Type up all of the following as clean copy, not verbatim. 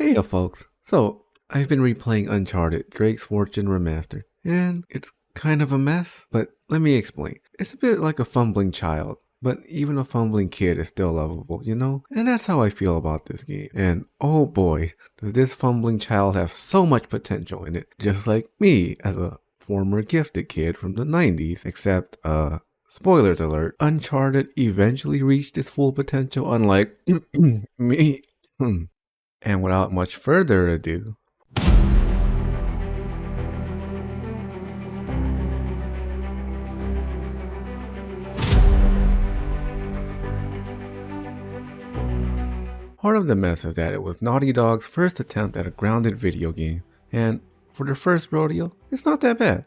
Hey folks, so I've been replaying Uncharted, Drake's Fortune Remastered, and it's kind of a mess, but let me explain. It's a bit like a fumbling child, but even a fumbling kid is still lovable, you know? And that's how I feel about this game. And oh boy, does this fumbling child have so much potential in it, just like me as a former gifted kid from the 90s, except, spoilers alert, Uncharted eventually reached its full potential, unlike me. And without much further ado, part of the mess is that it was Naughty Dog's first attempt at a grounded video game, and for their first rodeo, it's not that bad.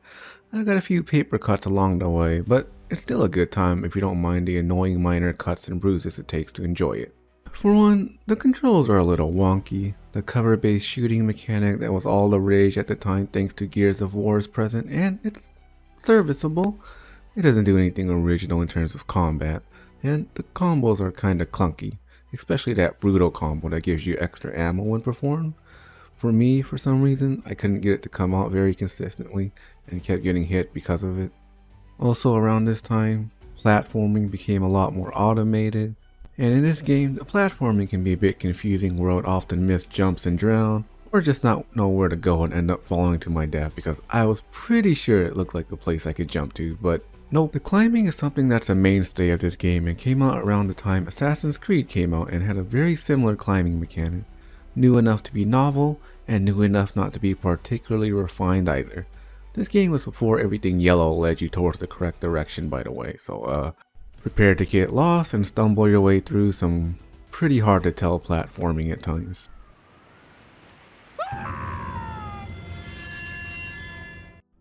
I got a few paper cuts along the way, but it's still a good time if you don't mind the annoying minor cuts and bruises it takes to enjoy it. For one, the controls are a little wonky. The cover-based shooting mechanic that was all the rage at the time thanks to Gears of War is present, and it's serviceable. It doesn't do anything original in terms of combat, and the combos are kinda clunky, especially that brutal combo that gives you extra ammo when performed. For me, for some reason, I couldn't get it to come out very consistently and kept getting hit because of it. Also around this time, platforming became a lot more automated. And in this game, the platforming can be a bit confusing where I would often miss jumps and drown, or just not know where to go and end up falling to my death because I was pretty sure it looked like a place I could jump to, but nope. The climbing is something that's a mainstay of this game and came out around the time Assassin's Creed came out and had a very similar climbing mechanic. New enough to be novel, and new enough not to be particularly refined either. This game was before everything yellow led you towards the correct direction, by the way, so prepare to get lost and stumble your way through some pretty hard to tell platforming at times.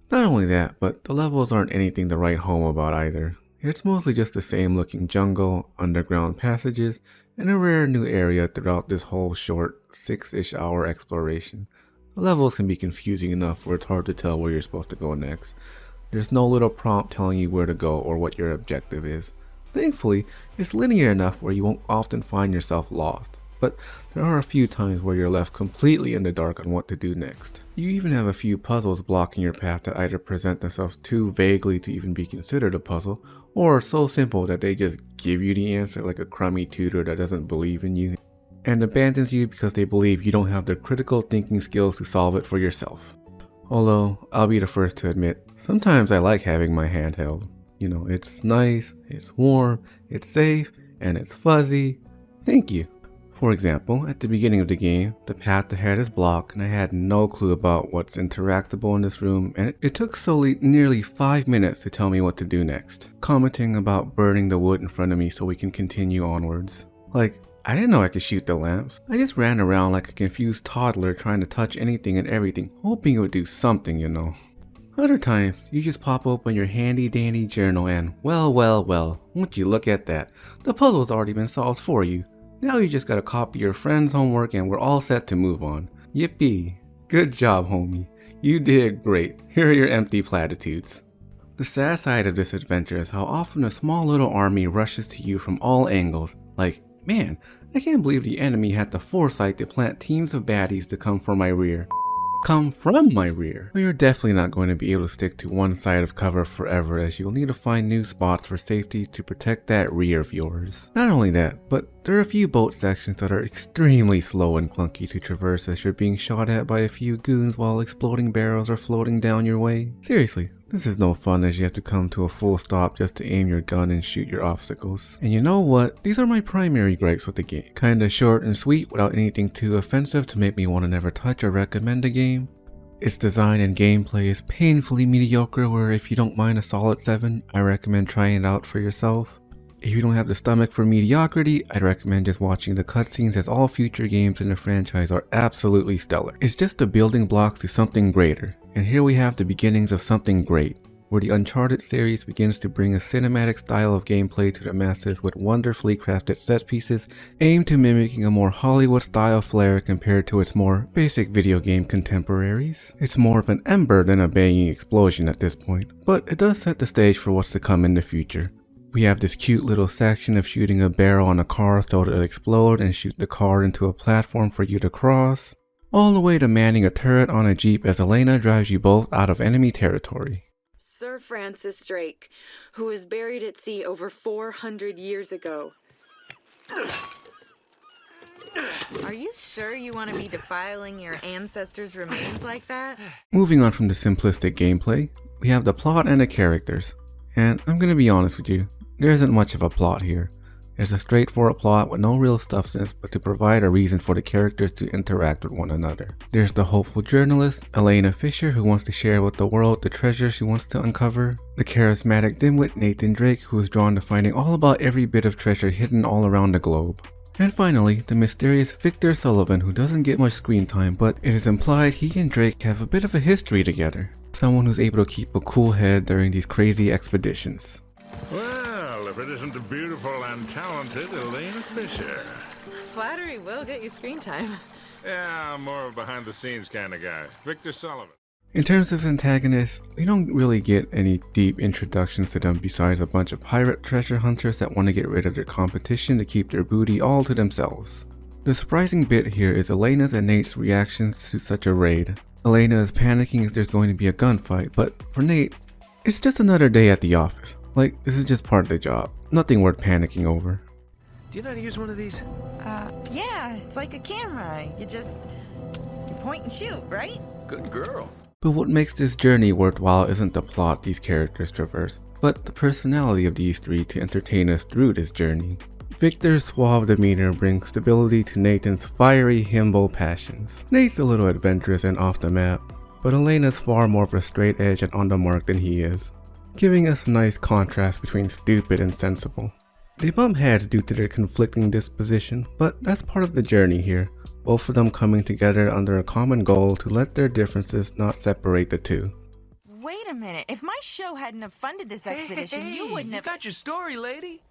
Not only that, but the levels aren't anything to write home about either. It's mostly just the same looking jungle, underground passages, and a rare new area throughout this whole short 6-ish hour exploration. The levels can be confusing enough where it's hard to tell where you're supposed to go next. There's no little prompt telling you where to go or what your objective is. Thankfully, it's linear enough where you won't often find yourself lost, but there are a few times where you're left completely in the dark on what to do next. You even have a few puzzles blocking your path that either present themselves too vaguely to even be considered a puzzle, or so simple that they just give you the answer like a crummy tutor that doesn't believe in you, and abandons you because they believe you don't have the critical thinking skills to solve it for yourself. Although, I'll be the first to admit, sometimes I like having my hand held. You know, it's nice, it's warm, it's safe, and it's fuzzy. Thank you. For example, at the beginning of the game, the path ahead is blocked and I had no clue about what's interactable in this room, and it took Sully nearly 5 minutes to tell me what to do next, commenting about burning the wood in front of me so we can continue onwards. Like, I didn't know I could shoot the lamps. I just ran around like a confused toddler trying to touch anything and everything, hoping it would do something, you know. Other times, you just pop open your handy dandy journal and, well, won't you look at that, the puzzle's already been solved for you. Now you just gotta copy your friend's homework and we're all set to move on. Yippee. Good job, homie. You did great. Here are your empty platitudes. The sad side of this adventure is how often a small little army rushes to you from all angles. Like, man, I can't believe the enemy had the foresight to plant teams of baddies to come from my rear. Come from my rear. Well, you're definitely not going to be able to stick to one side of cover forever, as you'll need to find new spots for safety to protect that rear of yours. Not only that, but there are a few boat sections that are extremely slow and clunky to traverse as you're being shot at by a few goons while exploding barrels are floating down your way. Seriously, this is no fun as you have to come to a full stop just to aim your gun and shoot your obstacles. And you know what? These are my primary gripes with the game. Kinda short and sweet without anything too offensive to make me want to never touch or recommend a game. Its design and gameplay is painfully mediocre where if you don't mind a solid 7, I recommend trying it out for yourself. If you don't have the stomach for mediocrity, I'd recommend just watching the cutscenes as all future games in the franchise are absolutely stellar. It's just the building blocks to something greater. And here we have the beginnings of something great, where the Uncharted series begins to bring a cinematic style of gameplay to the masses with wonderfully crafted set pieces aimed to mimicking a more Hollywood style flair compared to its more basic video game contemporaries. It's more of an ember than a banging explosion at this point, but it does set the stage for what's to come in the future. We have this cute little section of shooting a barrel on a car so it'll explode and shoot the car into a platform for you to cross. all the way to manning a turret on a jeep as Elena drives you both out of enemy territory. Sir Francis Drake, who was buried at sea over 400 years ago. Are you sure you want to be defiling your ancestors' remains like that? Moving on from the simplistic gameplay, we have the plot and the characters. And I'm gonna be honest with you, there isn't much of a plot here. There's a straightforward plot with no real substance but to provide a reason for the characters to interact with one another. There's the hopeful journalist, Elena Fisher, who wants to share with the world the treasure she wants to uncover. The charismatic dimwit Nathan Drake, who is drawn to finding all about every bit of treasure hidden all around the globe. And finally, the mysterious Victor Sullivan, who doesn't get much screen time, but it is implied he and Drake have a bit of a history together. Someone who's able to keep a cool head during these crazy expeditions. Well, if it isn't the beautiful and talented Elena Fisher. Flattery will get you screen time. Yeah, I'm more of a behind-the-scenes kind of guy. Victor Sullivan. In terms of antagonists, we don't really get any deep introductions to them besides a bunch of pirate treasure hunters that want to get rid of their competition to keep their booty all to themselves. The surprising bit here is Elena's and Nate's reactions to such a raid. Elena is panicking as there's going to be a gunfight, but for Nate, it's just another day at the office. Like, this is just part of the job. Nothing worth panicking over. Do you know how to use one of these? Yeah, it's like a camera. You point and shoot, right? Good girl. But what makes this journey worthwhile isn't the plot these characters traverse, but the personality of these three to entertain us through this journey. Victor's suave demeanor brings stability to Nathan's fiery himbo passions. Nate's a little adventurous and off the map, but Elena's far more of a straight edge and on the mark than he is, giving us a nice contrast between stupid and sensible. They bump heads due to their conflicting disposition, but that's part of the journey here, both of them coming together under a common goal to let their differences not separate the two. Wait a minute, if my show hadn't have funded this expedition, you wouldn't have— got your story, lady.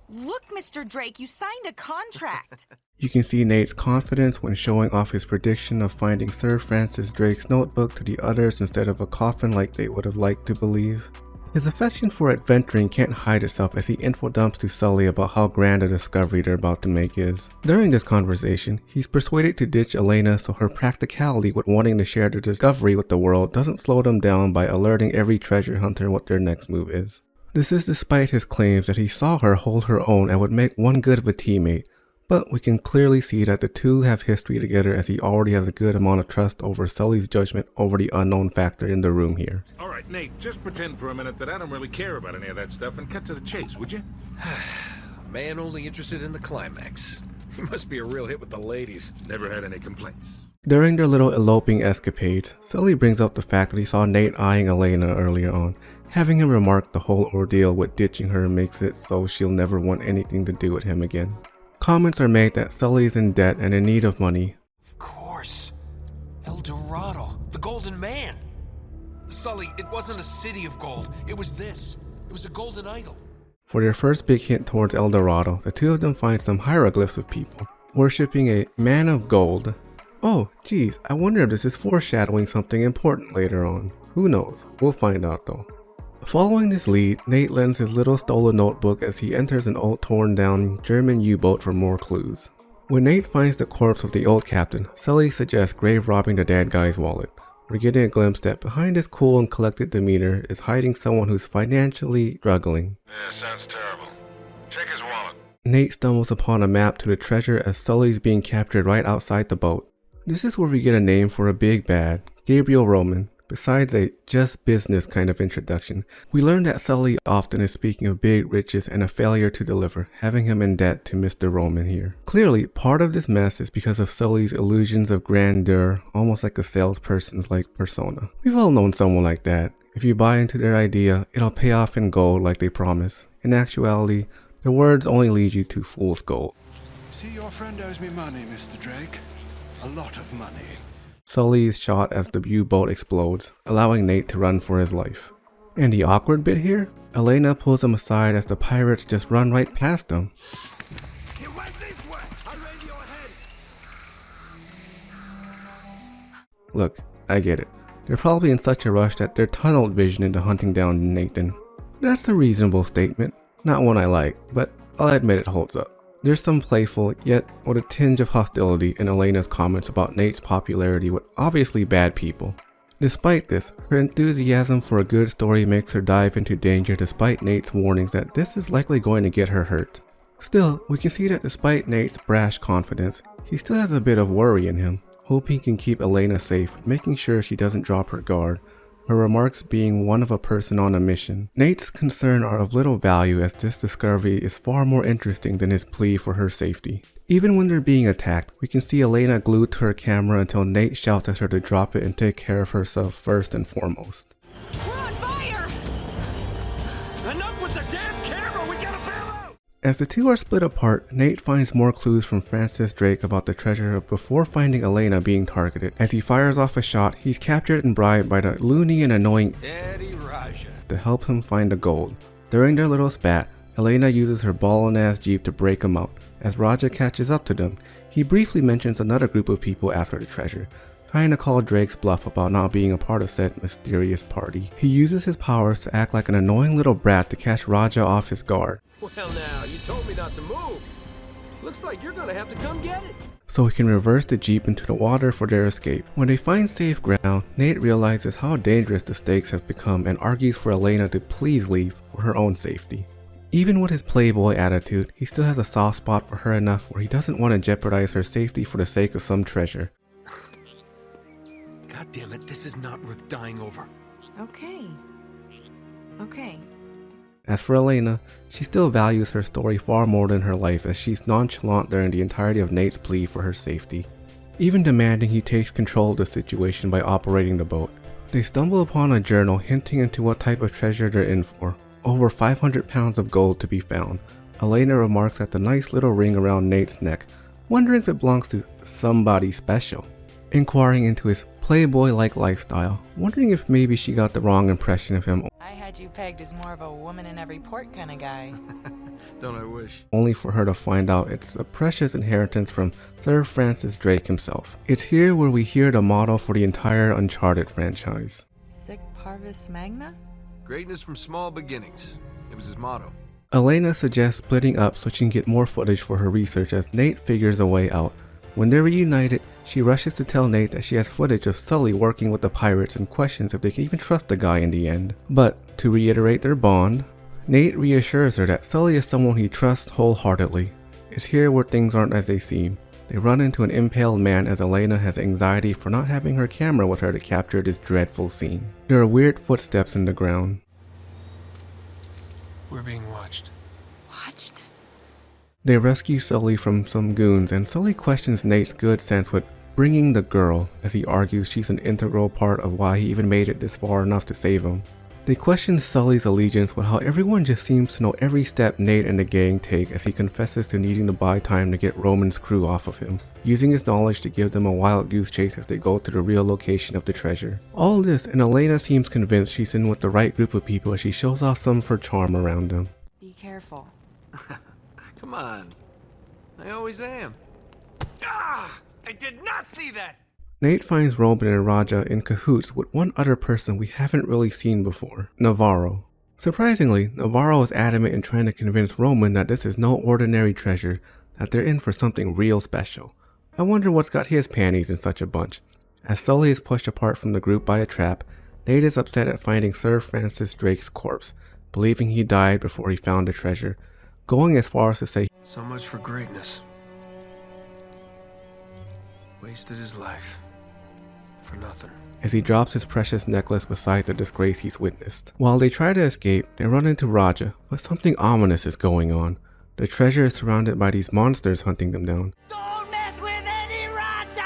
Look, Mr. Drake, you signed a contract. You can see Nate's confidence when showing off his prediction of finding Sir Francis Drake's notebook to the others instead of a coffin like they would have liked to believe. His affection for adventuring can't hide itself as he info-dumps to Sully about how grand a discovery they're about to make is. During this conversation, he's persuaded to ditch Elena so her practicality with wanting to share the discovery with the world doesn't slow them down by alerting every treasure hunter what their next move is. This is despite his claims that he saw her hold her own and would make one good of a teammate, but we can clearly see that the two have history together as he already has a good amount of trust over Sully's judgment over the unknown factor in the room here. All right, Nate, just pretend for a minute that I don't really care about any of that stuff and cut to the chase, would you? A man only interested in the climax. He must be a real hit with the ladies. Never had any complaints. During their little eloping escapades, Sully brings up the fact that he saw Nate eyeing Elena earlier on, having him remark the whole ordeal with ditching her makes it so she'll never want anything to do with him again. Comments are made that Sully is in debt and in need of money. Of course. El Dorado, the Golden Man. Sully, it wasn't a city of gold. It was this. It was a golden idol. For their first big hint towards El Dorado, the two of them find some hieroglyphs of people, worshipping a man of gold. Oh, geez, I wonder if this is foreshadowing something important later on. Who knows? We'll find out though. Following this lead, Nate lends his little stolen notebook as he enters an old torn down German U-boat for more clues. When Nate finds the corpse of the old captain, Sully suggests grave robbing the dead guy's wallet. We're getting a glimpse that behind his cool and collected demeanor is hiding someone who's financially struggling. Yeah, sounds terrible. Check his wallet. Nate stumbles upon a map to the treasure as Sully's being captured right outside the boat. This is where we get a name for a big bad, Gabriel Roman. Besides a just business kind of introduction, we learn that Sully often is speaking of big riches and a failure to deliver, having him in debt to Mr. Roman here. Clearly, part of this mess is because of Sully's illusions of grandeur, almost like a salesperson's like persona. We've all known someone like that. If you buy into their idea, it'll pay off in gold like they promise. In actuality, their words only lead you to fool's gold. See, your friend owes me money, Mr. Drake. A lot of money. Sully is shot as the U-boat explodes, allowing Nate to run for his life. And the awkward bit here? Elena pulls him aside as the pirates just run right past him. He went this way. I'll raise your head. Look, I get it. They're probably in such a rush that they're tunneled vision into hunting down Nathan. That's a reasonable statement. Not one I like, but I'll admit it holds up. There's some playful, yet with a tinge of hostility in Elena's comments about Nate's popularity with obviously bad people. Despite this, her enthusiasm for a good story makes her dive into danger despite Nate's warnings that this is likely going to get her hurt. Still, we can see that despite Nate's brash confidence, he still has a bit of worry in him, hoping he can keep Elena safe, making sure she doesn't drop her guard, her remarks being one of a person on a mission. Nate's concerns are of little value as this discovery is far more interesting than his plea for her safety. Even when they're being attacked, we can see Elena glued to her camera until Nate shouts at her to drop it and take care of herself first and foremost. We're on fire! Enough with the damn camera! We gotta bail out! As the two are split apart, Nate finds more clues from Francis Drake about the treasure before finding Elena being targeted. As he fires off a shot, he's captured and bribed by the loony and annoying Eddie Raja. to help him find the gold. During their little spat, Elena uses her ballin'-ass jeep to break him out. As Raja catches up to them, he briefly mentions another group of people after the treasure, trying to call Drake's bluff about not being a part of said mysterious party. He uses his powers to act like an annoying little brat to catch Raja off his guard, Well now, you told me not to move. Looks like you're gonna have to come get it. so he can reverse the jeep into the water for their escape. When they find safe ground, Nate realizes how dangerous the stakes have become and argues for Elena to please leave for her own safety. Even with his playboy attitude, he still has a soft spot for her enough where he doesn't want to jeopardize her safety for the sake of some treasure. God damn it, this is not worth dying over. Okay. Okay. As for Elena, she still values her story far more than her life as she's nonchalant during the entirety of Nate's plea for her safety, even demanding he takes control of the situation by operating the boat. They stumble upon a journal hinting into what type of treasure they're in for. Over 500 pounds of gold to be found. Elena remarks at the nice little ring around Nate's neck, wondering if it belongs to somebody special. Inquiring into his playboy-like lifestyle, wondering if maybe she got the wrong impression of him, I had you pegged as more of a woman in every port kind of guy. Don't I wish? only for her to find out it's a precious inheritance from Sir Francis Drake himself. It's here where we hear the motto for the entire Uncharted franchise. Sic parvis magna? Greatness from small beginnings. It was his motto. Elena suggests splitting up so she can get more footage for her research as Nate figures a way out. When they're reunited, she rushes to tell Nate that she has footage of Sully working with the pirates and questions if they can even trust the guy in the end. But, to reiterate their bond, Nate reassures her that Sully is someone he trusts wholeheartedly. It's here where things aren't as they seem. They run into an impaled man as Elena has anxiety for not having her camera with her to capture this dreadful scene. There are weird footsteps in the ground. We're being watched. Watched? They rescue Sully from some goons, and Sully questions Nate's good sense with bringing the girl, as he argues she's an integral part of why he even made it this far enough to save him. They question Sully's allegiance with how everyone just seems to know every step Nate and the gang take as he confesses to needing to buy time to get Roman's crew off of him, using his knowledge to give them a wild goose chase as they go to the real location of the treasure. All this, and Elena seems convinced she's in with the right group of people as she shows off some of her charm around them. Be careful. Come on. I always am. Ah! I did not see that! Nate finds Roman and Raja in cahoots with one other person we haven't really seen before, Navarro. Surprisingly, Navarro is adamant in trying to convince Roman that this is no ordinary treasure, that they're in for something real special. I wonder what's got his panties in such a bunch. As Sully is pushed apart from the group by a trap, Nate is upset at finding Sir Francis Drake's corpse, believing he died before he found the treasure, going as far as to say So much for greatness. Wasted his life. For nothing. as he drops his precious necklace beside the disgrace he's witnessed. While they try to escape, they run into Raja, but something ominous is going on. The treasure is surrounded by these monsters hunting them down. Don't mess with Eddie Raja!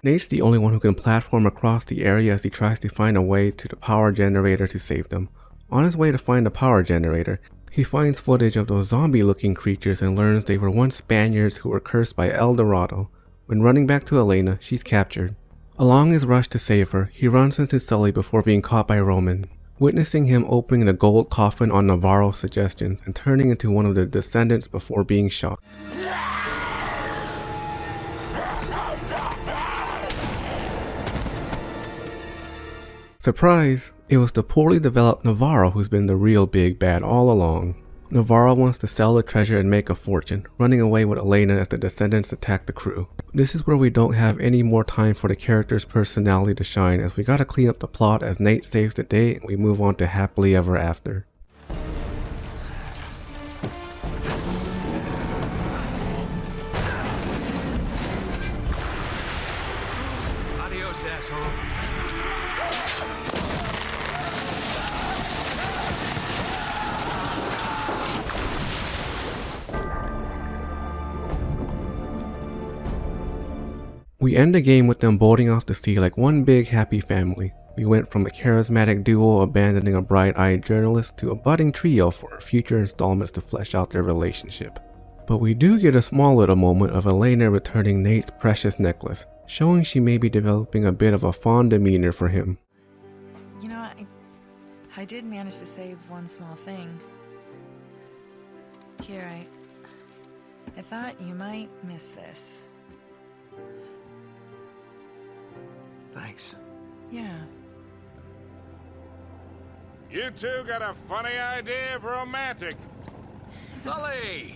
Nate's the only one who can platform across the area as he tries to find a way to the power generator to save them. On his way to find the power generator, he finds footage of those zombie-looking creatures and learns they were once Spaniards who were cursed by El Dorado. When running back to Elena, she's captured. Along his rush to save her, he runs into Sully before being caught by Roman, witnessing him opening the gold coffin on Navarro's suggestion and turning into one of the descendants before being shot. Surprise! It was the poorly developed Navarro who's been the real big bad all along. Navarro wants to sell the treasure and make a fortune, running away with Elena as the descendants attack the crew. This is where we don't have any more time for the character's personality to shine, as we gotta clean up the plot as Nate saves the day and we move on to happily ever after. Adios, asshole. We end the game with them boating off to sea like one big happy family. We went from a charismatic duo abandoning a bright-eyed journalist to a budding trio for future installments to flesh out their relationship. But we do get a small little moment of Elena returning Nate's precious necklace, showing she may be developing a bit of a fond demeanor for him. You know, I did manage to save one small thing. Here, I thought you might miss this. Thanks. Yeah. You two got a funny idea of romantic. Sully!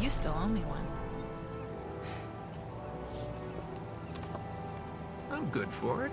You still owe me one. I'm good for it.